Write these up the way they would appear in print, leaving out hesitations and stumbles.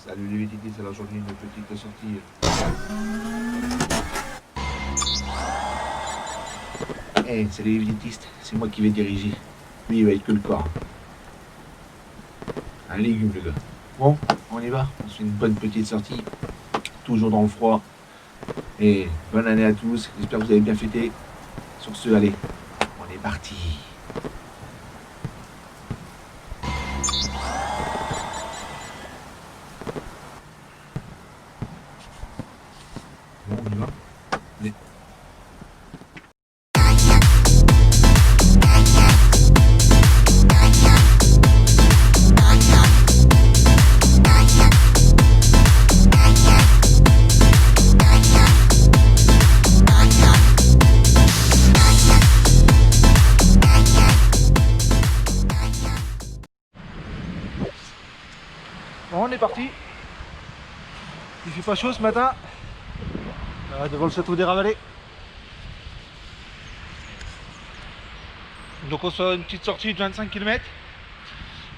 Salut les VTT, c'est aujourd'hui une petite sortie. Eh, c'est les VTTistes, c'est moi qui vais diriger. Lui, il va être que le corps. Un légume, le gars. Bon, on y va. On se fait une bonne petite sortie. Toujours dans le froid. Et bonne année à tous. J'espère que vous avez bien fêté. Sur ce, allez, on est parti. Bon, on y va. Allez. Bon, on est parti. Il fait pas chaud ce matin. Devant le château des Ravalets. Donc on sort une petite sortie de 25 km.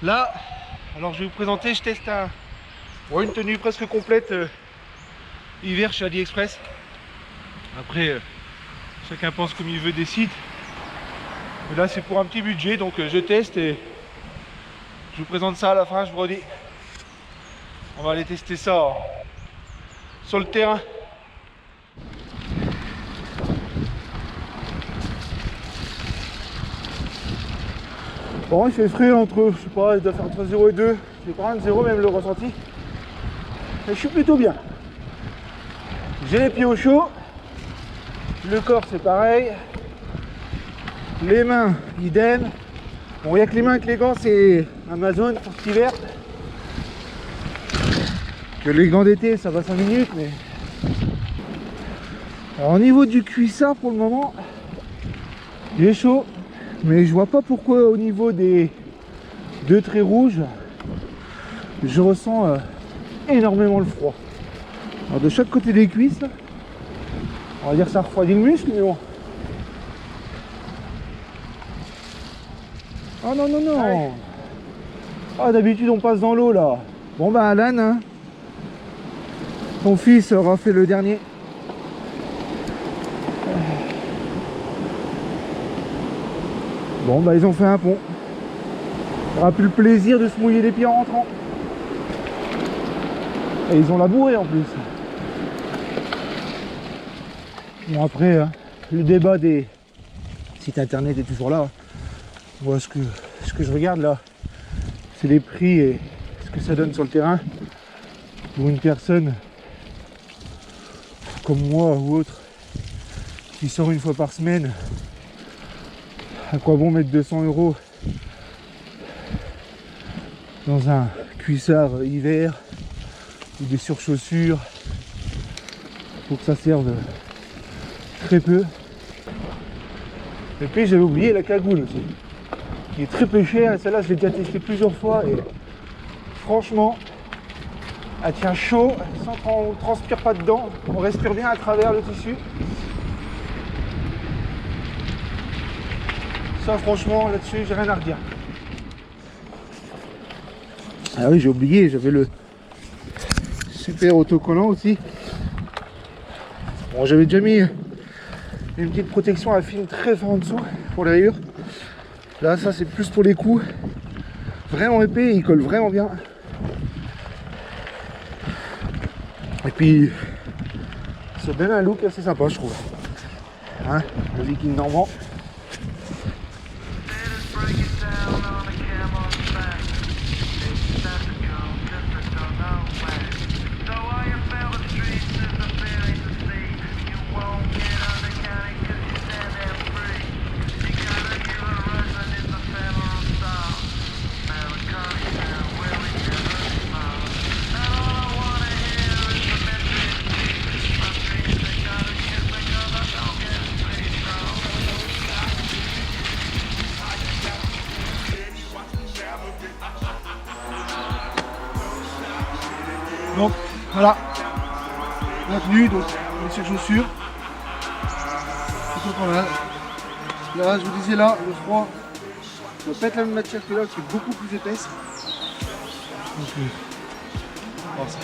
Là, alors je vais vous présenter, je teste une tenue presque complète hiver chez AliExpress. Après, chacun pense comme il veut, décide. Mais là c'est pour un petit budget, donc je teste et je vous présente ça à la fin, je vous redis. On va aller tester ça sur le terrain. Bon, il fait frais entre, je sais pas, il doit faire entre 0 et 2. J'ai pas rien de 0 même le ressenti. Et je suis plutôt bien. J'ai les pieds au chaud. Le corps c'est pareil. Les mains, idem. Bon, il n'y a que les mains avec les gants, c'est Amazon pour cet hiver. Que les gants d'été, ça va 5 minutes, mais... Alors au niveau du cuissard, pour le moment, il est chaud. Mais je vois pas pourquoi au niveau des deux traits rouges, je ressens énormément le froid. Alors de chaque côté des cuisses, on va dire que ça refroidit le muscle, mais bon. Oh non, non, non. Ah, d'habitude on passe dans l'eau là. Bon bah Alan, hein, ton fils aura fait le dernier. Bon bah ils ont fait un pont. On aura plus le plaisir de se mouiller les pieds en rentrant. Et ils ont labouré en plus. Bon après, le débat des sites internet est toujours là. Moi ce que je regarde là, c'est les prix et ce que ça donne sur le terrain. Pour une personne comme moi ou autre qui sort une fois par semaine, à quoi bon mettre 200 € dans un cuissard hiver ou des surchaussures pour que ça serve très peu. Et puis j'avais oublié la cagoule aussi, qui est très peu chère, et celle-là je l'ai déjà testée plusieurs fois et franchement elle tient chaud sans qu'on transpire pas dedans, on respire bien à travers le tissu. Ça franchement là-dessus j'ai rien à redire. Ah oui, j'ai oublié, j'avais le super autocollant aussi. Bon, j'avais déjà mis une petite protection à film très fin en dessous pour les rayures. Là ça c'est plus pour les coups. Vraiment épais, il colle vraiment bien. Et puis ça donne un look assez sympa je trouve. Hein, le viking normand. Donc voilà, la tenue, donc les surchaussures, plutôt pas mal. Là je vous disais là, le froid, ça va pas être la même matière que là, qui est beaucoup plus épaisse. Donc, voir ça.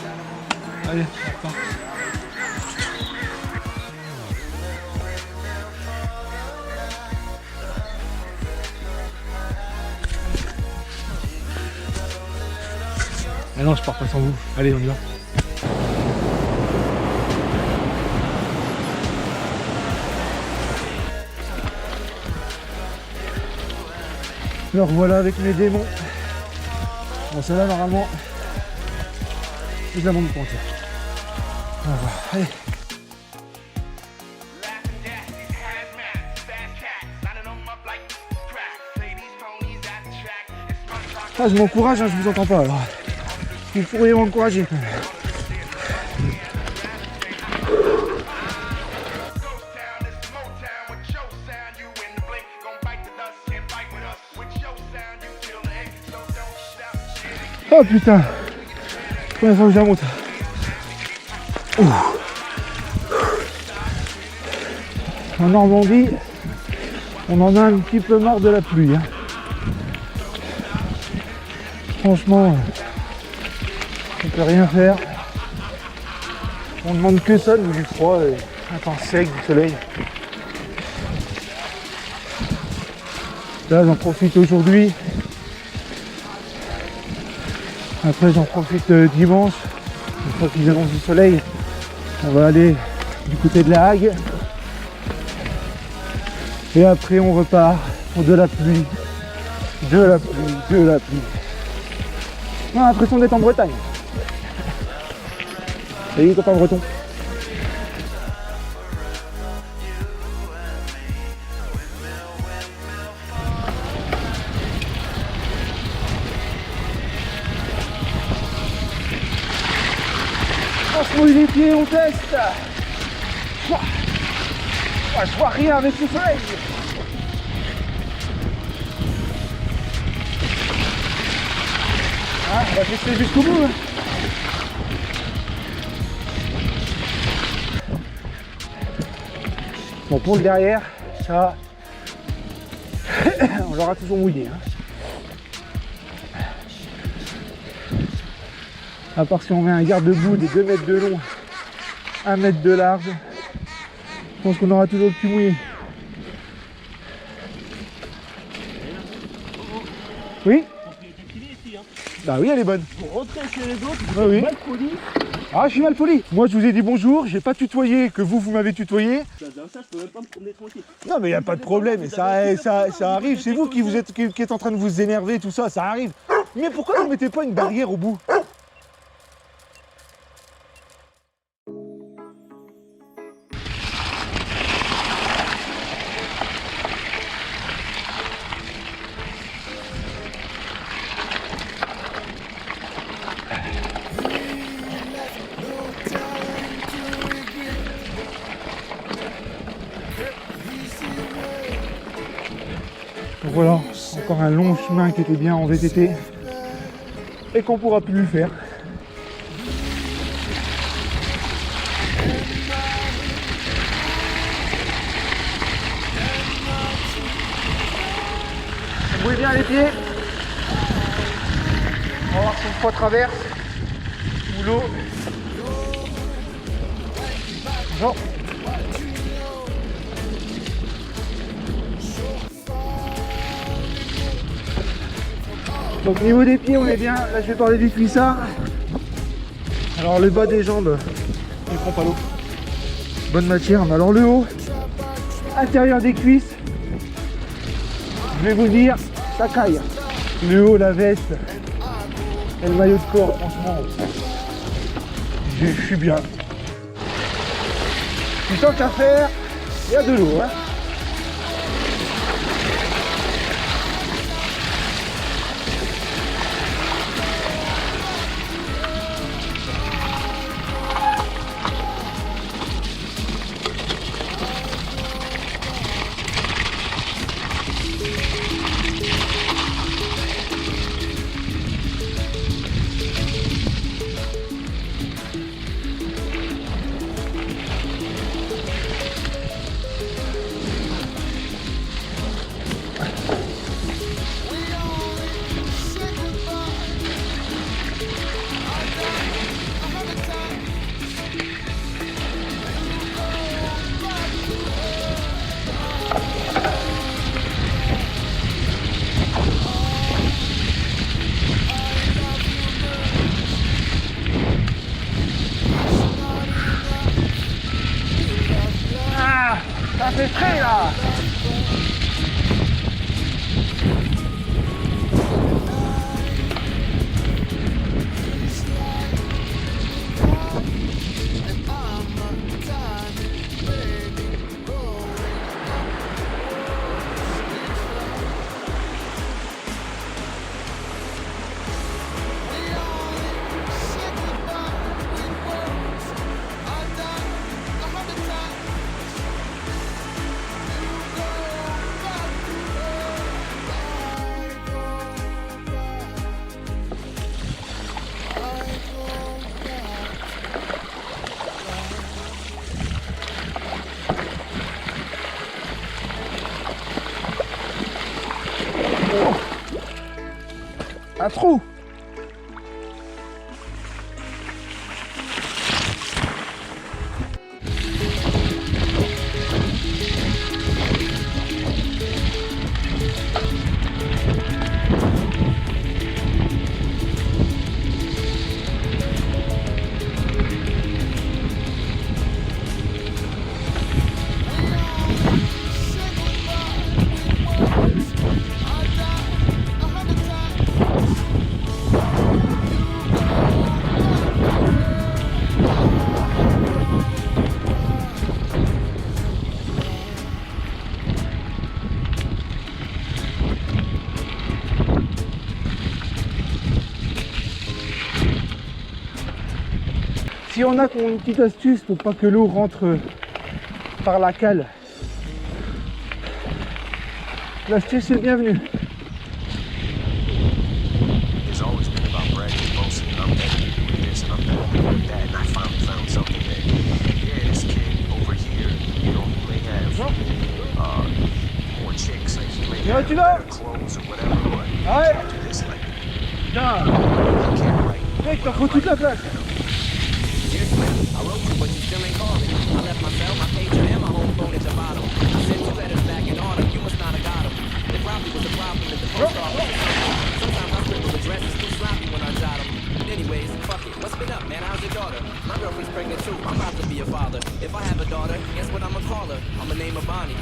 Allez, attends. Ah non, je pars pas sans vous. Allez, on y va. Alors voilà avec mes démons. Bon, celle-là normalement, je la monte pour entière. On va voir. Allez. Ah, je m'encourage, hein, je vous entends pas alors. Vous pourriez m'encourager quand même. Oh putain, première fois que je la monte. En Normandie, on en a un petit peu marre de la pluie. Hein. Franchement, on peut rien faire. On ne demande que ça, du froid, un temps sec, du soleil. Là, j'en profite aujourd'hui. Après, j'en profite dimanche. Une fois qu'ils annoncent du soleil, on va aller du côté de la Hague. Et après, on repart pour de la pluie. De la pluie, de la pluie. On a l'impression d'être en Bretagne. Salut, copain breton. On se mouille les pieds, on teste. Je vois rien avec le soleil. Ah, on va tester jusqu'au bout. Hein. Bon, pour le derrière, ça, on l'aura toujours mouillé. Hein. À part si on met un garde-boue de 2 mètres de long, 1 mètre de large, je pense qu'on aura toujours le cul mouillé. Oui? Bah oui, elle est bonne. Pour rentrer chez les autres, Ah oui. mal poli. Ah, je suis mal poli. Moi, je vous ai dit bonjour, j'ai pas tutoyé, que vous m'avez tutoyé. Ça, je peux même pas me promener tranquille. Non, mais il n'y a pas de problème, et ça arrive. C'est vous qui êtes en train de vous énerver, tout ça, ça arrive. Mais pourquoi vous ne mettez pas une barrière au bout? Donc voilà, encore un long chemin qui était bien en VTT et qu'on pourra plus le faire. Mouillez bien les pieds. On va voir si une fois traverse ou l'eau. Bonjour. Donc niveau des pieds on est bien, là je vais parler du cuissard. Alors le bas des jambes, il prend pas l'eau. Bonne matière, mais alors le haut, intérieur des cuisses, je vais vous dire, ça caille. Le haut, la veste et le maillot de corps, franchement, je suis bien. Du temps qu'à faire, il y a de l'eau. Hein. Un trou. Si on a une petite astuce pour pas que l'eau rentre par la cale, l'astuce est bienvenue. It's always been about bragging, boasting, and I'm better than doing this, and I'm better than doing that, and I finally found something that, yeah, this kid over here, you know, he may have, more chicks, like he may have better clothes or whatever, but he can't do this like me. He can't write. Mec, t'en faut toute la place. I wrote you, but you still ain't calling. I left my cell, my pager, and my home phone at the bottom. I sent 2 letters back in order. You must not have got them. There probably was a problem at the post office. Sometimes I scribble addresses too sloppy when I jot them. Anyways, fuck it. What's been up, man? How's your daughter? My girlfriend's pregnant too. I'm about to be a father. If I have a daughter, guess what I'ma call her? I'ma name her Bonnie.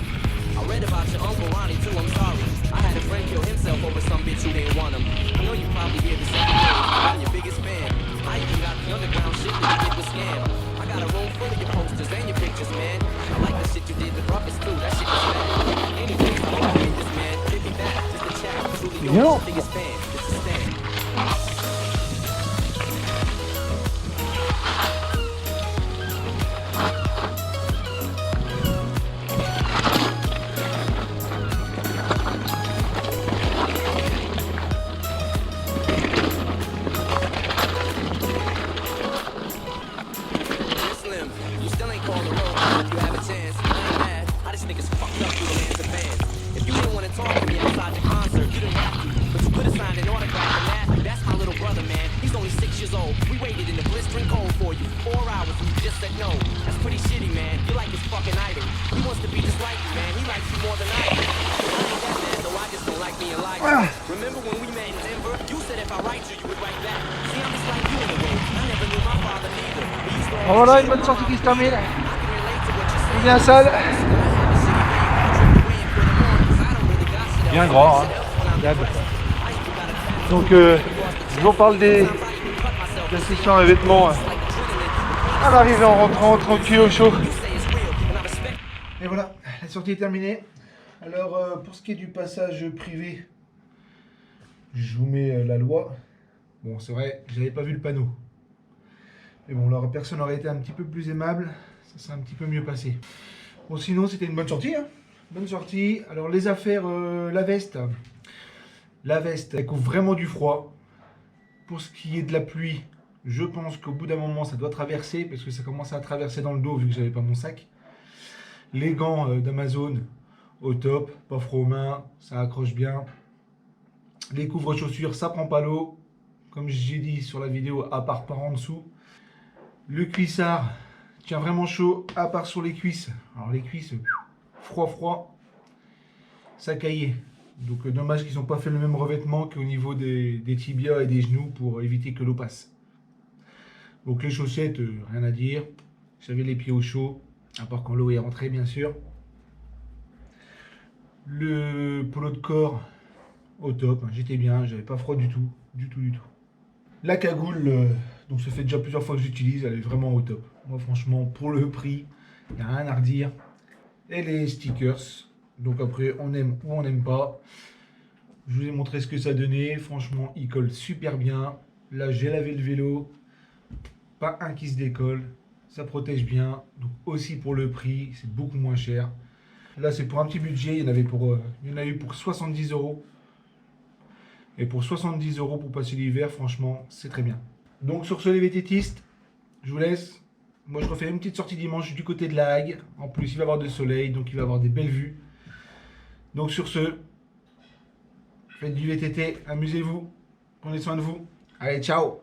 I read about your uncle Ronnie too. I'm sorry. I had a friend kill himself over some bitch who didn't want him. I know you probably hear this every day. I'm your biggest fan. I even got the underground shit that you did with Scam. I got a room full of your posters and your pictures, man. I like the shit you did with Ruffus too. That shit was bad. Anyways, I hope you read this, man. Hit me back. Just a chat. Truly yours, biggest fan. It's a stand. Remember when we met in Denver? You said if I write you, you would write back. See, I'm just like you in a way. I never knew my father neither. We used to Voilà une bonne sortie qui se termine. Bien sale. Bien grand, hein. Dab. Donc je vous parle des sessions à vêtements à l'arrivée en rentrant tranquille au chaud. Et voilà, la sortie est terminée. Alors pour ce qui est du passage privé, je vous mets la loi. Bon, c'est vrai, j'avais pas vu le panneau. Mais bon, la personne aurait été un petit peu plus aimable, ça serait un petit peu mieux passé. Bon, sinon, c'était une bonne sortie. Hein. Bonne sortie. Alors, les affaires, la veste. La veste, elle couvre vraiment du froid. Pour ce qui est de la pluie, je pense qu'au bout d'un moment, ça doit traverser, parce que ça commence à traverser dans le dos, vu que j'avais pas mon sac. Les gants d'Amazon, au top, pas froid aux mains, ça accroche bien. Les couvre-chaussures, ça prend pas l'eau, comme j'ai dit sur la vidéo, à part par en dessous. Le cuissard tient vraiment chaud, à part sur les cuisses. Alors les cuisses, froid, ça caillait. Donc dommage qu'ils n'ont pas fait le même revêtement qu'au niveau des tibias et des genoux pour éviter que l'eau passe. Donc les chaussettes, rien à dire. J'avais les pieds au chaud, à part quand l'eau est rentrée bien sûr. Le polo de corps, au top, j'étais bien, j'avais pas froid du tout. La cagoule, donc ça fait déjà plusieurs fois que j'utilise, elle est vraiment au top. Moi franchement, pour le prix, il n'y a rien à redire. Et les stickers, donc après on aime ou on n'aime pas. Je vous ai montré ce que ça donnait, franchement il colle super bien. Là j'ai lavé le vélo, pas un qui se décolle, ça protège bien. Donc aussi pour le prix, c'est beaucoup moins cher. Là c'est pour un petit budget, il y en a eu pour 70 €. Et pour 70 € pour passer l'hiver, franchement, c'est très bien. Donc sur ce, les vététistes, je vous laisse. Moi, je refais une petite sortie dimanche du côté de la Hague. En plus, il va y avoir du soleil, donc il va y avoir des belles vues. Donc sur ce, faites du VTT, amusez-vous. Prenez soin de vous. Allez, ciao.